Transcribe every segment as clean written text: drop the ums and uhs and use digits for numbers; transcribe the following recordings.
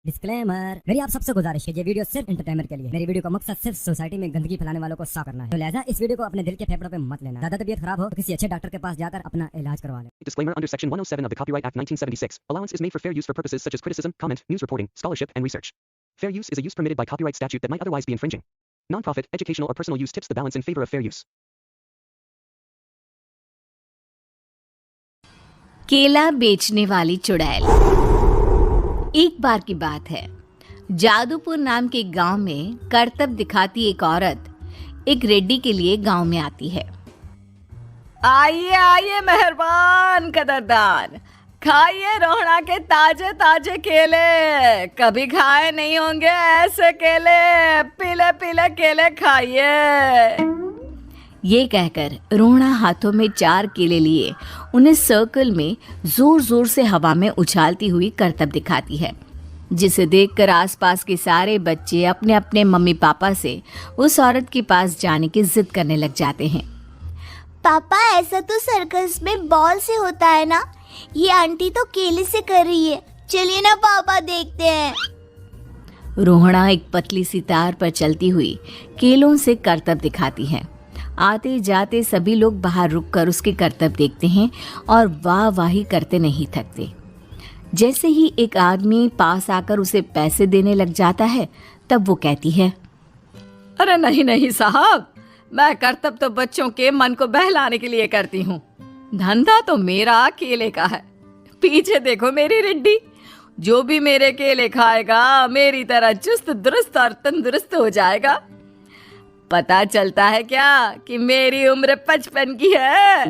Disclaimer, मेरी आप सबसे गुजारिश है, ये वीडियो सिर्फ एंटरटेनमेंट के लिए। मेरी वीडियो का मकसद सिर्फ सोसाइटी में गंदगी फैलाने वालों को साफ करना है। तो लिहाजा इस वीडियो को अपने दिल के फेफड़ों पे मत लेना। ज्यादा तबीयत खराब हो तो किसी अच्छे डॉक्टर के पास जाकर अपना इलाज करवा लें। Disclaimer under Section 107 of the Copyright Act 1976. Allowance is made for fair use for purposes such as criticism, comment, news reporting, scholarship, and research. Fair use is a use permitted by copyright statute that might otherwise be infringing. Non-profit, educational, or personal use tips the balance in favor of fair use. केला बेचने वाली चुड़ैल। एक बार की बात है, जादूपुर नाम के गांव में करतब दिखाती एक औरत एक रेड्डी के लिए गांव में आती है। आइए आइए मेहरबान कदरदान, खाइए रोहड़ा के ताजे ताजे केले, कभी खाए नहीं होंगे ऐसे केले, पीले पीले केले खाइए। ये कहकर रोहड़ा हाथों में 4 केले लिए उन्हें सर्कल में जोर जोर से हवा में उछालती हुई करतब दिखाती है, जिसे देखकर आसपास के सारे बच्चे अपने अपने मम्मी पापा से उस औरत के पास जाने की जिद करने लग जाते हैं। पापा, ऐसा तो सर्कस में बॉल से होता है ना, ये आंटी तो केले से कर रही है, चलिए ना पापा देखते हैं। रोहड़ा एक पतली सी तार पर चलती हुई केलों से करतब दिखाती है। आते जाते सभी लोग बाहर रुककर उसके करतब देखते हैं और वाह वाही करते नहीं थकते। जैसे ही एक आदमी पास आकर उसे पैसे देने लग जाता है, तब वो कहती है, अरे नहीं नहीं साहब, मैं करतब तो बच्चों के मन को बहलाने के लिए करती हूँ, धंधा तो मेरा केले का है। पीछे देखो मेरी रिड्डी, जो भी मेरे केले खाएगा मेरी तरह चुस्त दुरुस्त और तंदुरुस्त हो जाएगा। पता चलता है क्या कि मेरी उम्र 55 की है।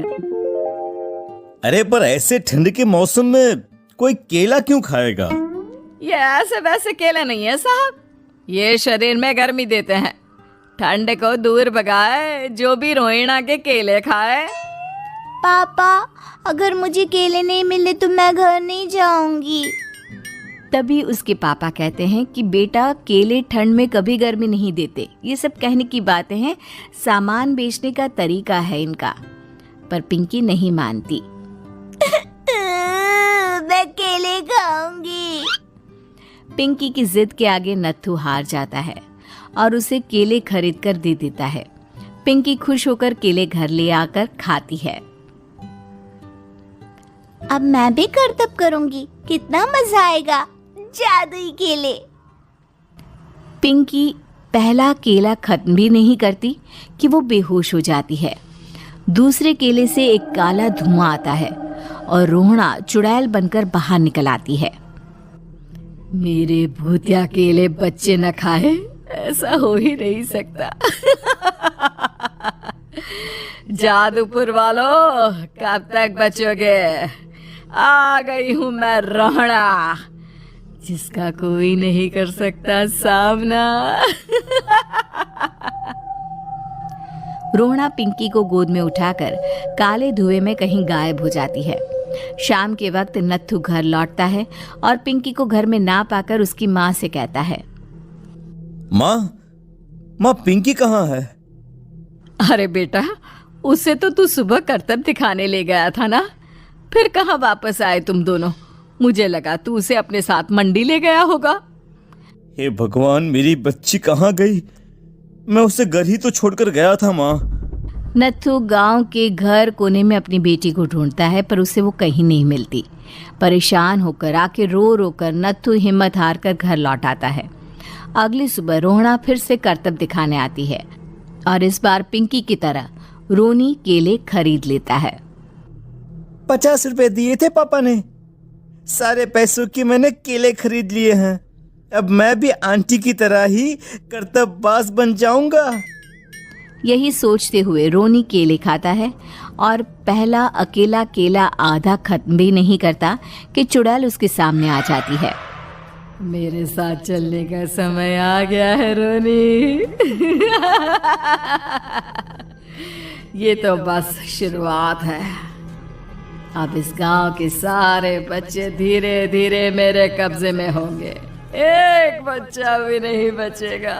अरे पर ऐसे ठंड के मौसम में कोई केला क्यों खाएगा? ये ऐसे वैसे केले नहीं है साहब, ये शरीर में गर्मी देते हैं, ठंड को दूर भगाए, जो भी रोहिणा के केले खाए। पापा, अगर मुझे केले नहीं मिले तो मैं घर नहीं जाऊंगी। तभी उसके पापा कहते हैं कि बेटा, केले ठंड में कभी गर्मी नहीं देते, ये सब कहने की बातें हैं, सामान बेचने का तरीका है इनका। पर पिंकी नहीं मानती। मैं केले खाऊंगी। पिंकी की जिद के आगे नत्थू हार जाता है और उसे केले खरीद कर दे देता है। पिंकी खुश होकर केले घर ले आकर खाती है। अब मैं भी करतब करूंगी, कितना मजा आएगा, जादुई केले। पिंकी पहला केला खत्म भी नहीं करती कि वो बेहोश हो जाती है। दूसरे केले से एक काला धुआं आता है और रोहड़ा चुड़ैल बनकर बाहर निकल आती है। मेरे भूतिया केले बच्चे न खाए, ऐसा हो ही नहीं सकता। जादूपुर वालों, कब तक बचोगे? आ गई हूं मैं रोहड़ा, जिसका कोई नहीं कर सकता सामना। रोहड़ा पिंकी को गोद में उठाकर काले धुएं में कहीं गायब हो जाती है। शाम के वक्त नत्थू घर लौटता है और पिंकी को घर में ना पाकर उसकी माँ से कहता है, माँ पिंकी कहाँ है? अरे बेटा, उसे तो तू सुबह करतब दिखाने ले गया था ना, फिर कहाँ वापस आए तुम दोनों? मुझे लगा तू उसे अपने साथ मंडी ले गया होगा। हे भगवान, मेरी बच्ची कहाँ गई? मैं उसे घर ही तो छोड़कर गया था माँ। नत्थू गांव के घर कोने में अपनी बेटी को ढूंढता है, पर उसे वो कहीं नहीं मिलती। परेशान होकर आके रो रो कर नत्थू हिम्मत हार कर घर लौट आता है। अगली सुबह रोहड़ा फिर से करतब दिखाने आती है और इस बार पिंकी की तरह रोनी केले खरीद लेता है। 50 रुपए दिए थे पापा ने, सारे पैसों की मैंने केले खरीद लिए हैं। अब मैं भी आंटी की तरह ही करतबबाज बन जाऊंगा। यही सोचते हुए रोनी केले खाता है और पहला अकेला केला आधा खत्म भी नहीं करता कि चुड़ैल उसके सामने आ जाती है। मेरे साथ चलने का समय आ गया है रोनी। ये तो बस शुरुआत है, अब इस गांव के सारे बच्चे धीरे धीरे मेरे कब्जे में होंगे, एक बच्चा भी नहीं बचेगा।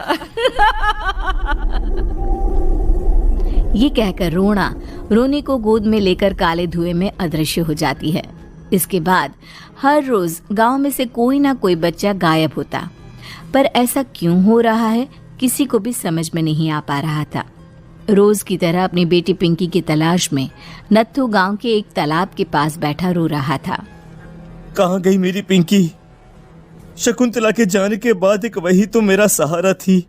ये कहकर रोना रोनी को गोद में लेकर काले धुएं में अदृश्य हो जाती है। इसके बाद हर रोज गांव में से कोई ना कोई बच्चा गायब होता, पर ऐसा क्यों हो रहा है किसी को भी समझ में नहीं आ पा रहा था। रोज की तरह अपनी बेटी पिंकी की तलाश में नत्थू गांव के एक तालाब के पास बैठा रो रहा था। कहाँ गई मेरी पिंकी? शकुंतला के जाने के बाद एक वही तो मेरा सहारा थी।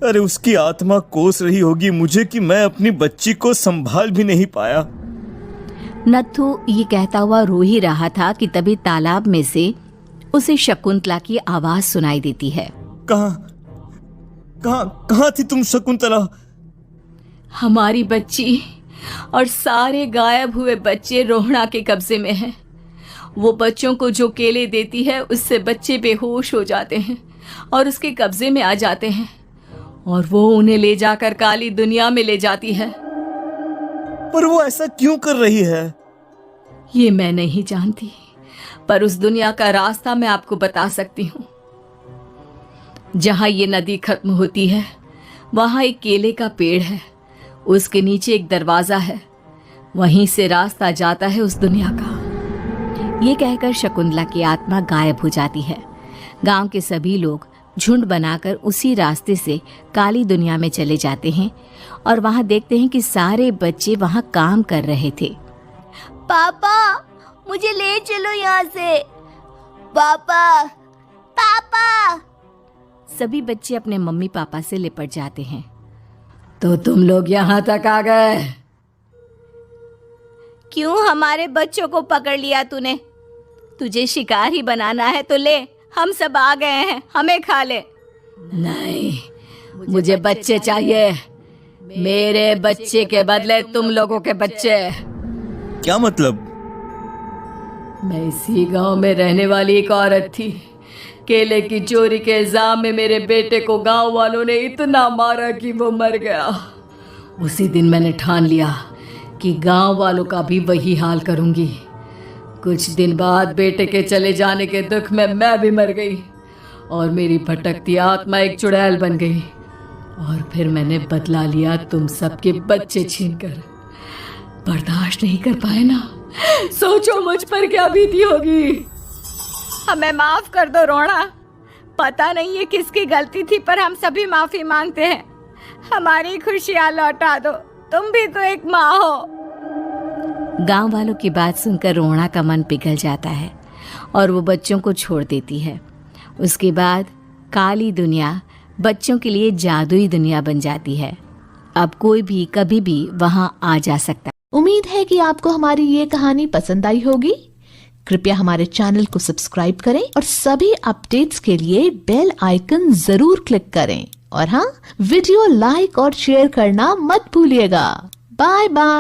अरे उसकी आत्मा कोस रही होगी मुझे कि मैं अपनी बच्ची को संभाल भी नहीं पाया। नत्थू ये कहता हुआ रो ही रहा था कि तभी तालाब में से उसे शकुंतला की आवाज सुनाई देती है। कहाँ थी तुम शकुंतला? हमारी बच्ची और सारे गायब हुए बच्चे रोहड़ा के कब्जे में हैं। वो बच्चों को जो केले देती है उससे बच्चे बेहोश हो जाते हैं और उसके कब्जे में आ जाते हैं और वो उन्हें ले जाकर काली दुनिया में ले जाती है। पर वो ऐसा क्यों कर रही है? ये मैं नहीं जानती, पर उस दुनिया का रास्ता मैं आपको बता सकती हूँ। जहाँ ये नदी खत्म होती है वहाँ एक केले का पेड़ है, उसके नीचे एक दरवाजा है, वहीं से रास्ता जाता है उस दुनिया का। ये कहकर शकुंतला की आत्मा गायब हो जाती है। गांव के सभी लोग झुंड बनाकर उसी रास्ते से काली दुनिया में चले जाते हैं और वहां देखते हैं कि सारे बच्चे वहां काम कर रहे थे। पापा मुझे ले चलो यहाँ से। पापा पापा। सभी बच्चे अपने मम्मी पापा से लिपट जाते हैं। तो तुम लोग यहाँ तक आ गए? क्यों हमारे बच्चों को पकड़ लिया तूने? तुझे शिकार ही बनाना है तो ले, हम सब आ गए हैं, हमें खा ले। नहीं, मुझे बच्चे चाहिए, मेरे बच्चे के बदले तुम लोगों के बच्चे। क्या मतलब? मैं इसी गांव में रहने वाली एक औरत थी। केले की चोरी के इल्जाम में मेरे बेटे को गांव वालों ने इतना मारा कि वो मर गया। उसी दिन मैंने ठान लिया कि गांव वालों का भी वही हाल करूंगी। कुछ दिन बाद बेटे के चले जाने के दुख में मैं भी मर गई और मेरी भटकती आत्मा एक चुड़ैल बन गई। और फिर मैंने बदला लिया तुम सबके बच्चे छीनकर। बर्दाश्त नहीं कर पाए ना? सोचो मुझ पर क्या बीती होगी। हमें माफ कर दो रोहड़ा। पता नहीं ये किसकी गलती थी, पर हम सभी माफी मांगते हैं। हमारी खुशियां लौटा दो, तुम भी तो एक माँ हो। गांव वालों की बात सुनकर रोहड़ा का मन पिघल जाता है और वो बच्चों को छोड़ देती है। उसके बाद काली दुनिया बच्चों के लिए जादुई दुनिया बन जाती है। अब कोई भी कभी भी वहां आ जा सकता है। उम्मीद है कि आपको हमारी ये कहानी पसंद आई होगी। कृपया हमारे चैनल को सब्सक्राइब करें और सभी अपडेट्स के लिए बेल आइकन जरूर क्लिक करें। और हाँ, वीडियो लाइक और शेयर करना मत भूलिएगा। Bye bye.